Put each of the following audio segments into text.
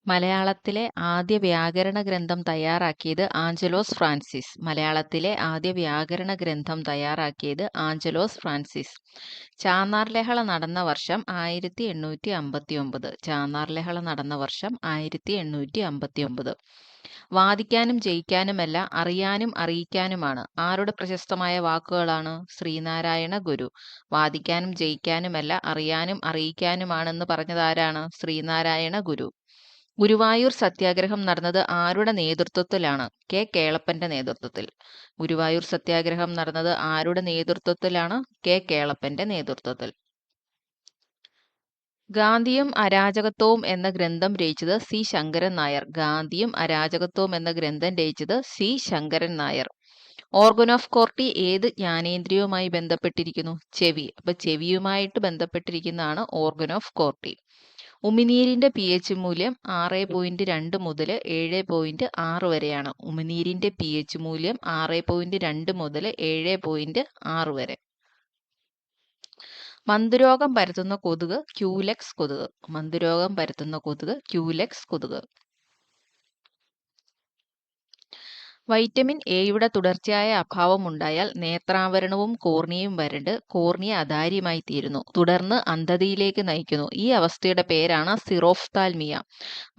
മലയാളത്തിലെ ആദ്യ വ്യാകരണ ഗ്രന്ഥം തയ്യാറാക്കിയത് ആഞ്ചലോസ് ഫ്രാൻസിസ്. മലയാളത്തിലെ ആദ്യ വ്യാകരണ ഗ്രന്ഥം തയ്യാറാക്കിയത് ആഞ്ചലോസ് ഫ്രാൻസിസ്. ചാന്നാർ ലഹള നടന്ന വർഷം 1859. ചാന്നാർ ലഹള നടന്ന വർഷം 1859. വാദിക്കാനും ജയിക്കാനുമല്ല, അറിയാനും അറിയിക്കാനുമാണ്. ആരുടെ പ്രശസ്തമായ വാക്കുകളാണ്? ശ്രീനാരായണ ഗുരു. വാദിക്കാനും ജയിക്കാനുമല്ല, അറിയാനും അറിയിക്കാനുമാണെന്ന് പറഞ്ഞതാരാണ്? ശ്രീനാരായണ ഗുരു. ഗുരുവായൂർ സത്യാഗ്രഹം നടന്നത് ആരുടെ നേതൃത്വത്തിലാണ്? കെ കേളപ്പന്റെ നേതൃത്വത്തിൽ. ഗുരുവായൂർ സത്യാഗ്രഹം നടന്നത് ആരുടെ നേതൃത്വത്തിലാണ്? കെ കേളപ്പന്റെ നേതൃത്വത്തിൽ. ഗാന്ധിയും അരാജകത്വവും എന്ന ഗ്രന്ഥം രചിച്ചത് സി ശങ്കരൻ നായർ. ഗാന്ധിയും അരാജകത്വവും എന്ന ഗ്രന്ഥം രചിച്ചത് C Sankaran Nair. Organ of Corti ഏത് ജ്ഞാനേന്ദ്രിയവുമായി ബന്ധപ്പെട്ടിരിക്കുന്നു? ചെവി. അപ്പൊ ചെവിയുമായിട്ട് ബന്ധപ്പെട്ടിരിക്കുന്നതാണ് ഓർഗൻ ഓഫ് കോർട്ടി. ഉമിനീരിന്റെ pH മൂല്യം 6.2 മുതൽ 7.6 വരെയാണ്. ഉമിനീരിന്റെ pH മൂല്യം 6.2 മുതൽ 7.6 വരെ. മന്തുരോഗം പരത്തുന്ന കൊതുക് ക്യൂലെക്സ് കൊതുക്. മന്തുരോഗം പരത്തുന്ന കൊതുക് ക്യൂലെക്സ് കൊതുക്. വൈറ്റമിൻ എയുടെ തുടർച്ചയായ അഭാവമുണ്ടായാൽ നേത്രാവരണവും കോർണിയയും വരണ്ട് കോർണിയ അധാര്യമായി തീരുന്നു, തുടർന്ന് അന്ധതയിലേക്ക് നയിക്കുന്നു. ഈ അവസ്ഥയുടെ പേരാണ് സിറോഫ്താൽമിയ.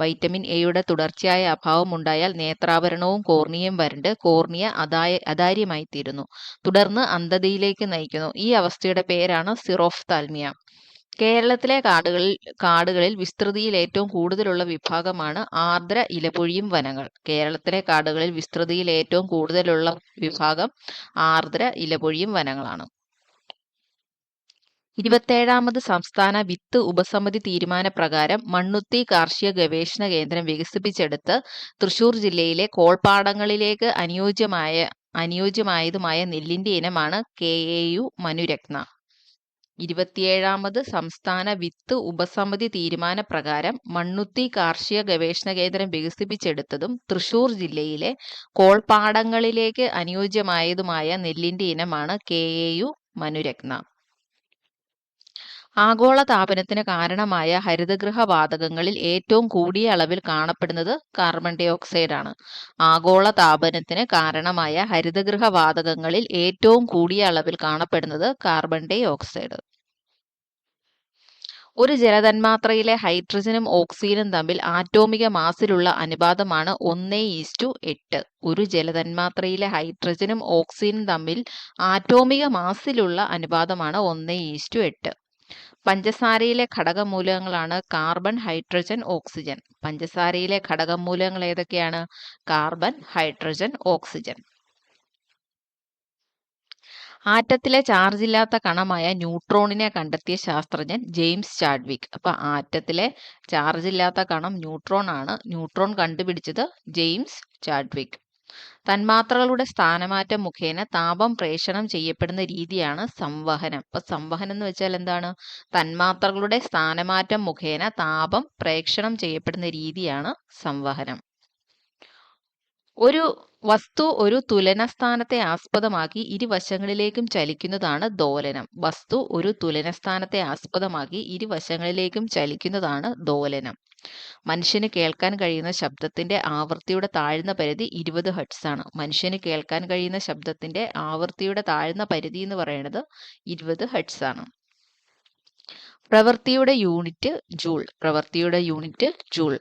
വൈറ്റമിൻ എയുടെ തുടർച്ചയായ അഭാവമുണ്ടായാൽ നേത്രാവരണവും കോർണിയയും വരണ്ട് കോർണിയ അധാര്യമായി തീരുന്നു, തുടർന്ന് അന്ധതയിലേക്ക് നയിക്കുന്നു. ഈ അവസ്ഥയുടെ പേരാണ് സിറോഫ്താൽമിയ. കേരളത്തിലെ കാടുകളിൽ വിസ്തൃതിയിൽ ഏറ്റവും കൂടുതലുള്ള വിഭാഗമാണ് ആർദ്ര ഇലപൊഴിയും വനങ്ങൾ. കേരളത്തിലെ കാടുകളിൽ വിസ്തൃതിയിൽ ഏറ്റവും കൂടുതലുള്ള വിഭാഗം ആർദ്ര ഇലപൊഴിയും വനങ്ങളാണ്. 27ാമത് സംസ്ഥാന വിത്ത് ഉപസമിതി തീരുമാനപ്രകാരം മണ്ണുത്തി കാർഷിക ഗവേഷണ കേന്ദ്രം വികസിപ്പിച്ചെടുത്ത് തൃശൂർ ജില്ലയിലെ കോൾപ്പാടങ്ങളിലേക്ക് അനുയോജ്യമായതുമായ നെല്ലിന്റെ ഇനമാണ് KAU മനുരത്ന. 27ാമത് സംസ്ഥാന വിത്ത് ഉപസമിതി തീരുമാനപ്രകാരം മണ്ണുത്തി കാർഷിക ഗവേഷണ കേന്ദ്രം വികസിപ്പിച്ചെടുത്തതും തൃശൂർ ജില്ലയിലെ കോൾപ്പാടങ്ങളിലേക്ക് അനുയോജ്യമായതുമായ നെല്ലിന്റെ ഇനമാണ് KAU മനുരത്ന. ആഗോളതാപനത്തിന് കാരണമായ ഹരിതഗൃഹ വാതകങ്ങളിൽ ഏറ്റവും കൂടിയ അളവിൽ കാണപ്പെടുന്നത് കാർബൺ ഡൈ ഓക്സൈഡ് ആണ്. ആഗോളതാപനത്തിന് കാരണമായ ഹരിതഗൃഹ വാതകങ്ങളിൽ ഏറ്റവും കൂടിയ അളവിൽ കാണപ്പെടുന്നത് കാർബൺ ഡൈ ഓക്സൈഡ്. ഒരു ജലതന്മാത്രയിലെ ഹൈഡ്രജനും ഓക്സിജനും തമ്മിൽ ആറ്റോമിക മാസിലുള്ള അനുപാതമാണ് 1:8. ഒരു ജലതന്മാത്രയിലെ ഹൈഡ്രജനും ഓക്സിജനും തമ്മിൽ ആറ്റോമിക മാസിലുള്ള അനുപാതമാണ് 1:8. പഞ്ചസാരയിലെ ഘടകമൂലകങ്ങളാണ് കാർബൺ, ഹൈഡ്രജൻ, ഓക്സിജൻ. പഞ്ചസാരയിലെ ഘടകമൂലകങ്ങൾ ഏതൊക്കെയാണ്? Carbon, hydrogen, oxygen. ആറ്റത്തിലെ ചാർജില്ലാത്ത കണമായ ന്യൂട്രോണിനെ കണ്ടെത്തിയ ശാസ്ത്രജ്ഞൻ ജെയിംസ് ചാഡ്വിക്. അപ്പൊ ആറ്റത്തിലെ ചാർജില്ലാത്ത കണം ന്യൂട്രോൺ ആണ്. ന്യൂട്രോൺ കണ്ടുപിടിച്ചത് ജെയിംസ് ചാഡ്വിക്. തന്മാത്രകളുടെ സ്ഥാനമാറ്റം മുഖേന താപം പ്രേഷണം ചെയ്യപ്പെടുന്ന രീതിയാണ് സംവഹനം. അപ്പൊ സംവഹനം എന്ന് വെച്ചാൽ എന്താണ്? തന്മാത്രകളുടെ സ്ഥാനമാറ്റം മുഖേന താപം പ്രേഷണം ചെയ്യപ്പെടുന്ന രീതിയാണ് സംവഹനം. ഒരു വസ്തു ഒരു തുലനസ്ഥാനത്തെ ആസ്പദമാക്കി ഇരുവശങ്ങളിലേക്കും ചലിക്കുന്നതാണ് ദോലനം. വസ്തു ഒരു തുലനസ്ഥാനത്തെ ആസ്പദമാക്കി ഇരുവശങ്ങളിലേക്കും ചലിക്കുന്നതാണ് ദോലനം. മനുഷ്യന് കേൾക്കാൻ കഴിയുന്ന ശബ്ദത്തിന്റെ ആവൃത്തിയുടെ താഴ്ന്ന പരിധി 20 ഹെർട്സ് ആണ്. മനുഷ്യന് കേൾക്കാൻ കഴിയുന്ന ശബ്ദത്തിന്റെ ആവൃത്തിയുടെ താഴ്ന്ന പരിധി എന്ന് പറയുന്നത് 20 ഹെർട്സ് ആണ്. പ്രവൃത്തിയുടെ യൂണിറ്റ് ജൂൾ. പ്രവൃത്തിയുടെ യൂണിറ്റ് ജൂൾ.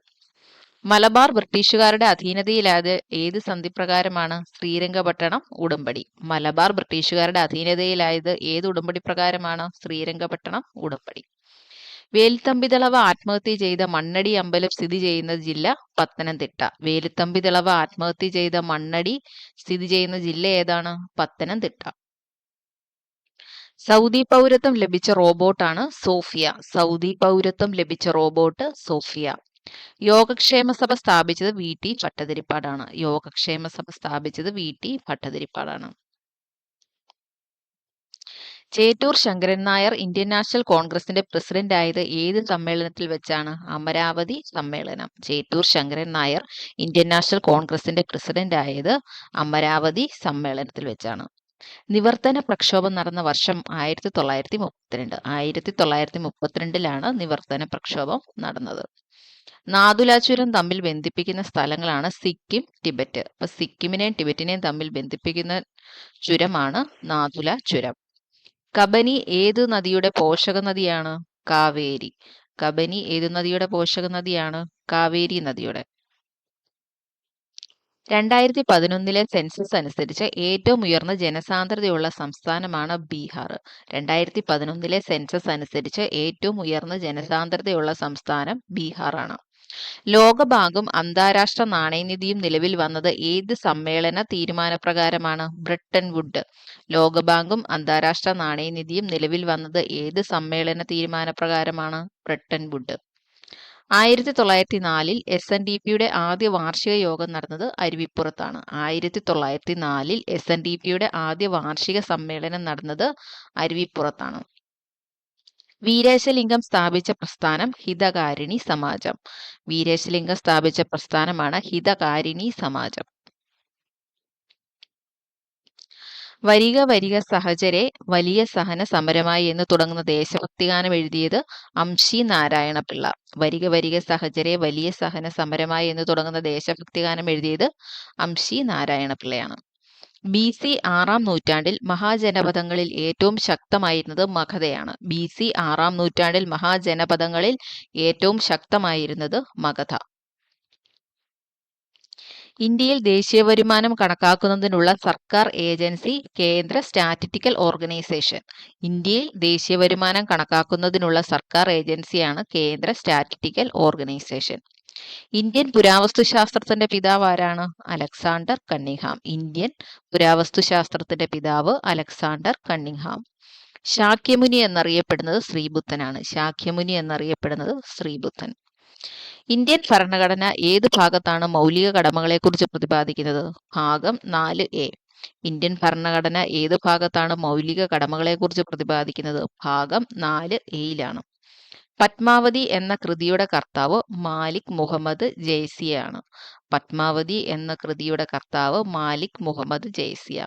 മലബാർ ബ്രിട്ടീഷുകാരുടെ അധീനതയിലായത് ഏത് സന്ധിപ്രകാരമാണ്? ശ്രീരംഗപട്ടണം ഉടമ്പടി. മലബാർ ബ്രിട്ടീഷുകാരുടെ അധീനതയിലായത് ഏത് ഉടമ്പടി പ്രകാരമാണ്? ശ്രീരംഗപട്ടണം ഉടമ്പടി. വേലുത്തമ്പിദളവ ആത്മഹത്യ ചെയ്ത മണ്ണടി അമ്പലം സ്ഥിതി ചെയ്യുന്ന ജില്ല പത്തനംതിട്ട. വേലുത്തമ്പിദളവ ആത്മഹത്യ ചെയ്ത മണ്ണടി സ്ഥിതി ചെയ്യുന്ന ജില്ല ഏതാണ്? പത്തനംതിട്ട. സൗദി പൗരത്വം ലഭിച്ച റോബോട്ടാണ് സോഫിയ. സൗദി പൗരത്വം ലഭിച്ച റോബോട്ട് സോഫിയ. യോഗക്ഷേമ സഭ സ്ഥാപിച്ചത് VT ഭട്ടതിരിപ്പാടാണ്. യോഗക്ഷേമ സഭ സ്ഥാപിച്ചത് VT ഭട്ടതിരിപ്പാടാണ്. ചേറ്റൂർ ശങ്കരൻ നായർ ഇന്ത്യൻ നാഷണൽ കോൺഗ്രസിന്റെ പ്രസിഡന്റ് ആയത് ഏത് സമ്മേളനത്തിൽ വെച്ചാണ്? അമരാവതി സമ്മേളനം. ചേറ്റൂർ ശങ്കരൻ നായർ ഇന്ത്യൻ നാഷണൽ കോൺഗ്രസിന്റെ പ്രസിഡന്റ് ആയത് അമരാവതി സമ്മേളനത്തിൽ വെച്ചാണ്. നിവർത്തന പ്രക്ഷോഭം നടന്ന വർഷം 1932. 1932 നിവർത്തന പ്രക്ഷോഭം നടന്നത്. നാഥുല ചുരം തമ്മിൽ ബന്ധിപ്പിക്കുന്ന സ്ഥലങ്ങളാണ് സിക്കിം, ടിബറ്റ്. അപ്പൊ സിക്കിമിനെയും ടിബറ്റിനെയും തമ്മിൽ ബന്ധിപ്പിക്കുന്ന ചുരമാണ് നാഥുല ചുരം. കബനി ഏത് നദിയുടെ പോഷക നദിയാണ്? കാവേരി. കബനി ഏത് നദിയുടെ പോഷക നദിയാണ്? കാവേരി നദിയുടെ. 2011 സെൻസസ് അനുസരിച്ച് ഏറ്റവും ഉയർന്ന ജനസാന്ദ്രതയുള്ള സംസ്ഥാനമാണ് ബീഹാർ. 2011 സെൻസസ് അനുസരിച്ച് ഏറ്റവും ഉയർന്ന ജനസാന്ദ്രതയുള്ള സംസ്ഥാനം ബീഹാറാണ്. ലോകബാങ്കും അന്താരാഷ്ട്ര നാണയനിധിയും നിലവിൽ വന്നത് ഏത് സമ്മേളന തീരുമാനപ്രകാരമാണ്? Britain would. ലോകബാങ്കും അന്താരാഷ്ട്ര നാണയനിധിയും നിലവിൽ വന്നത് ഏത് സമ്മേളന തീരുമാനപ്രകാരമാണ്? Britain would. 1904 SNDPയുടെ ആദ്യ വാർഷിക യോഗം നടന്നത് അരുവിപ്പുറത്താണ്. 1904 SNDPയുടെ ആദ്യ വാർഷിക സമ്മേളനം നടന്നത് അരുവിപ്പുറത്താണ്. വീരേശലിംഗം സ്ഥാപിച്ച പ്രസ്ഥാനം ഹിതകാരിണി സമാജം. വീരേശലിംഗം സ്ഥാപിച്ച പ്രസ്ഥാനമാണ് ഹിതകാരിണി സമാജം. വരിക വരിക സഹചരെ വലിയ സഹന സമരമായി എന്ന് തുടങ്ങുന്ന ദേശഭക്തിഗാനം എഴുതിയത് അംശി നാരായണപിള്ള. വരിക വരിക സഹചരെ വലിയ സഹന സമരമായി എന്ന് തുടങ്ങുന്ന ദേശഭക്തിഗാനം എഴുതിയത് അംശി നാരായണപിള്ളയാണ്. BC 6-ാം നൂറ്റാണ്ടിൽ മഹാജനപദങ്ങളിൽ ഏറ്റവും ശക്തമായിരുന്നത് മഗധയാണ്. BC 6-ാം നൂറ്റാണ്ടിൽ മഹാജനപദങ്ങളിൽ ഏറ്റവും ശക്തമായിരുന്നത് മഗധ. ഇന്ത്യയിൽ ദേശീയ വരുമാനം കണക്കാക്കുന്നതിനുള്ള സർക്കാർ ഏജൻസി കേന്ദ്ര സ്റ്റാറ്റിസ്റ്റിക്കൽ ഓർഗനൈസേഷൻ. ഇന്ത്യയിൽ ദേശീയ വരുമാനം കണക്കാക്കുന്നതിനുള്ള സർക്കാർ ഏജൻസിയാണ് കേന്ദ്ര സ്റ്റാറ്റിസ്റ്റിക്കൽ ഓർഗനൈസേഷൻ. ഇന്ത്യൻ പുരാവസ്തുശാസ്ത്രത്തിന്റെ പിതാവ് ആരാണ്? Alexander Cunningham. ഇന്ത്യൻ പുരാവസ്തുശാസ്ത്രത്തിന്റെ പിതാവ് അലക്സാണ്ടർ കണ്ണിങ്ഹാം. ശാക്യമുനി എന്നറിയപ്പെടുന്നത് ശ്രീബുദ്ധനാണ്. ശാക്യമുനി എന്നറിയപ്പെടുന്നത് ശ്രീബുദ്ധൻ. ഇന്ത്യൻ ഭരണഘടന ഏത് ഭാഗത്താണ് മൗലിക കടമകളെക്കുറിച്ച് പ്രതിപാദിക്കുന്നത്? ഭാഗം 4A. ഇന്ത്യൻ ഭരണഘടന ഏത് ഭാഗത്താണ് മൗലിക കടമകളെക്കുറിച്ച് പ്രതിപാദിക്കുന്നത്? ഭാഗം 4A. പത്മാവതി എന്ന കൃതിയുടെ കർത്താവ് മാലിക് മുഹമ്മദ് ജയ്സിയാണ്. പത്മാവതി എന്ന കൃതിയുടെ കർത്താവ് മാലിക് മുഹമ്മദ് ജയ്സിയ.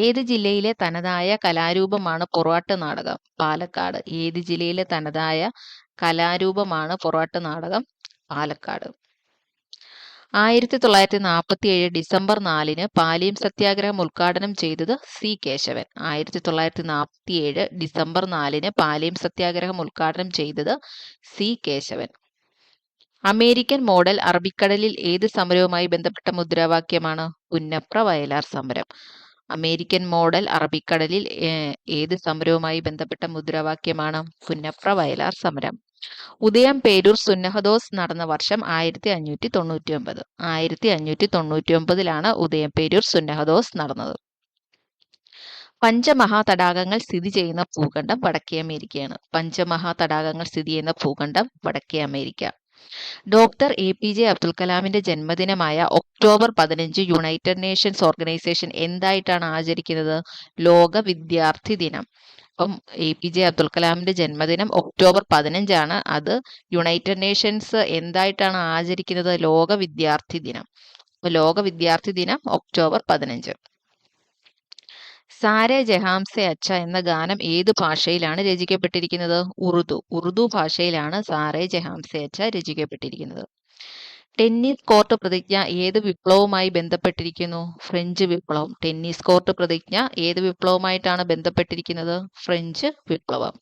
ഏത് ജില്ലയിലെ തനതായ കലാരൂപമാണ് പൊറാട്ട് നാടകം? പാലക്കാട്. ഏത് ജില്ലയിലെ തനതായ കലാരൂപമാണ് പൊറാട്ട് നാടകം? പാലക്കാട്. 1947 ഡിസംബർ 4 പാലിയം സത്യാഗ്രഹം ഉദ്ഘാടനം ചെയ്തത് C. കേശവൻ. 1947 ഡിസംബർ 4 പാലിയം സത്യാഗ്രഹം ഉദ്ഘാടനം ചെയ്തത് C. കേശവൻ. അമേരിക്കൻ മോഡൽ അറബിക്കടലിൽ ഏത് സമരവുമായി ബന്ധപ്പെട്ട മുദ്രാവാക്യമാണ്? പുന്നപ്ര വയലാർ സമരം. അമേരിക്കൻ മോഡൽ അറബിക്കടലിൽ ഏത് സമരവുമായി ബന്ധപ്പെട്ട മുദ്രാവാക്യമാണ്? പുന്നപ്ര വയലാർ സമരം. ഉദയം പേരൂർ സുന്നഹദോസ് നടന്ന വർഷം 1599. 1599 ഉദയം പേരൂർ സുന്നഹദോസ് നടന്നത്. പഞ്ചമഹാതടാകങ്ങൾ സ്ഥിതി ചെയ്യുന്ന ഭൂഖണ്ഡം വടക്കേ അമേരിക്കയാണ്. പഞ്ചമഹാതടാകങ്ങൾ സ്ഥിതി ചെയ്യുന്ന ഭൂഖണ്ഡം വടക്കേ അമേരിക്ക. ഡോക്ടർ APJ അബ്ദുൽ കലാമിന്റെ ജന്മദിനമായ ഒക്ടോബർ 15 യുണൈറ്റഡ് നേഷൻസ് ഓർഗനൈസേഷൻ എന്തായിട്ടാണ് ആചരിക്കുന്നത്? ലോക വിദ്യാർത്ഥി ദിനം. അപ്പം APJ അബ്ദുൽ കലാമിന്റെ ജന്മദിനം ഒക്ടോബർ 15 അത് യുണൈറ്റഡ് നേഷൻസ് എന്തായിട്ടാണ് ആചരിക്കുന്നത്? ലോക വിദ്യാർത്ഥി ദിനം. അപ്പോൾ ലോക വിദ്യാർത്ഥി ദിനം ഒക്ടോബർ 15. സാരെ ജഹാംസെ അച്ഛ എന്ന ഗാനം ഏത് ഭാഷയിലാണ് രചിക്കപ്പെട്ടിരിക്കുന്നത്? ഉറുദു ഭാഷയിലാണ് സാരെ ജഹാംസെ അച്ഛ രചിക്കപ്പെട്ടിരിക്കുന്നത്. ടെന്നീസ് കോർട്ട് പ്രതിജ്ഞ ഏത് വിപ്ലവവുമായി ബന്ധപ്പെട്ടിരിക്കുന്നു? ഫ്രഞ്ച് വിപ്ലവം. ടെന്നീസ് കോർട്ട് പ്രതിജ്ഞ ഏത് വിപ്ലവവുമായിട്ടാണ് ബന്ധപ്പെട്ടിരിക്കുന്നത്? ഫ്രഞ്ച് വിപ്ലവം.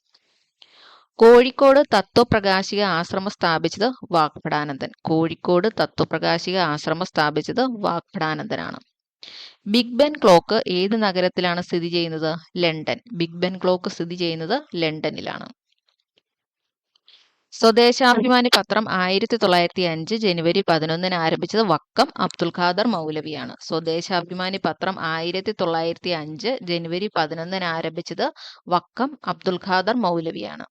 കോഴിക്കോട് തത്വപ്രകാശിക ആശ്രമം സ്ഥാപിച്ചത് വാഗ്ഭടാനന്ദൻ. കോഴിക്കോട് തത്വപ്രകാശിക ആശ്രമം സ്ഥാപിച്ചത് വാഗ്ഭടാനന്ദനാണ്. ബിഗ് ബെൻ ക്ലോക്ക് ഏത് നഗരത്തിലാണ് സ്ഥിതി ചെയ്യുന്നത്? ലണ്ടൻ. ബിഗ് ബെൻ ക്ലോക്ക് സ്ഥിതി ചെയ്യുന്നത് ലണ്ടനിലാണ്. സ്വദേശാഭിമാനി പത്രം 1905 ജനുവരി 11 ആരംഭിച്ചത് വക്കം അബ്ദുൽ ഖാദർ മൗലവിയാണ്. സ്വദേശാഭിമാനി പത്രം 1905 ജനുവരി 11 ആരംഭിച്ചത് വക്കം അബ്ദുൽ ഖാദർ മൗലവിയാണ്.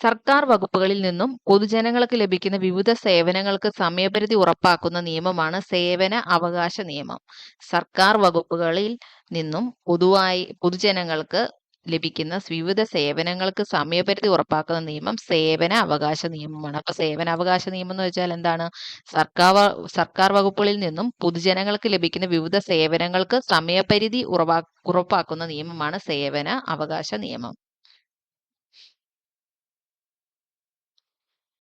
സർക്കാർ വകുപ്പുകളിൽ നിന്നും പൊതുജനങ്ങൾക്ക് ലഭിക്കുന്ന വിവിധ സേവനങ്ങൾക്ക് സമയപരിധി ഉറപ്പാക്കുന്ന നിയമമാണ് സേവന അവകാശ നിയമം. സർക്കാർ വകുപ്പുകളിൽ നിന്നും പൊതുജനങ്ങൾക്ക് ലഭിക്കുന്ന വിവിധ സേവനങ്ങൾക്ക് സമയപരിധി ഉറപ്പാക്കുന്ന നിയമം സേവന അവകാശ നിയമമാണ്. അപ്പൊ സേവനാവകാശ നിയമം എന്ന് വെച്ചാൽ എന്താണ്? സർക്കാർ വകുപ്പുകളിൽ നിന്നും പൊതുജനങ്ങൾക്ക് ലഭിക്കുന്ന വിവിധ സേവനങ്ങൾക്ക് സമയപരിധി ഉറപ്പാക്കുന്ന നിയമമാണ് സേവന അവകാശ നിയമം.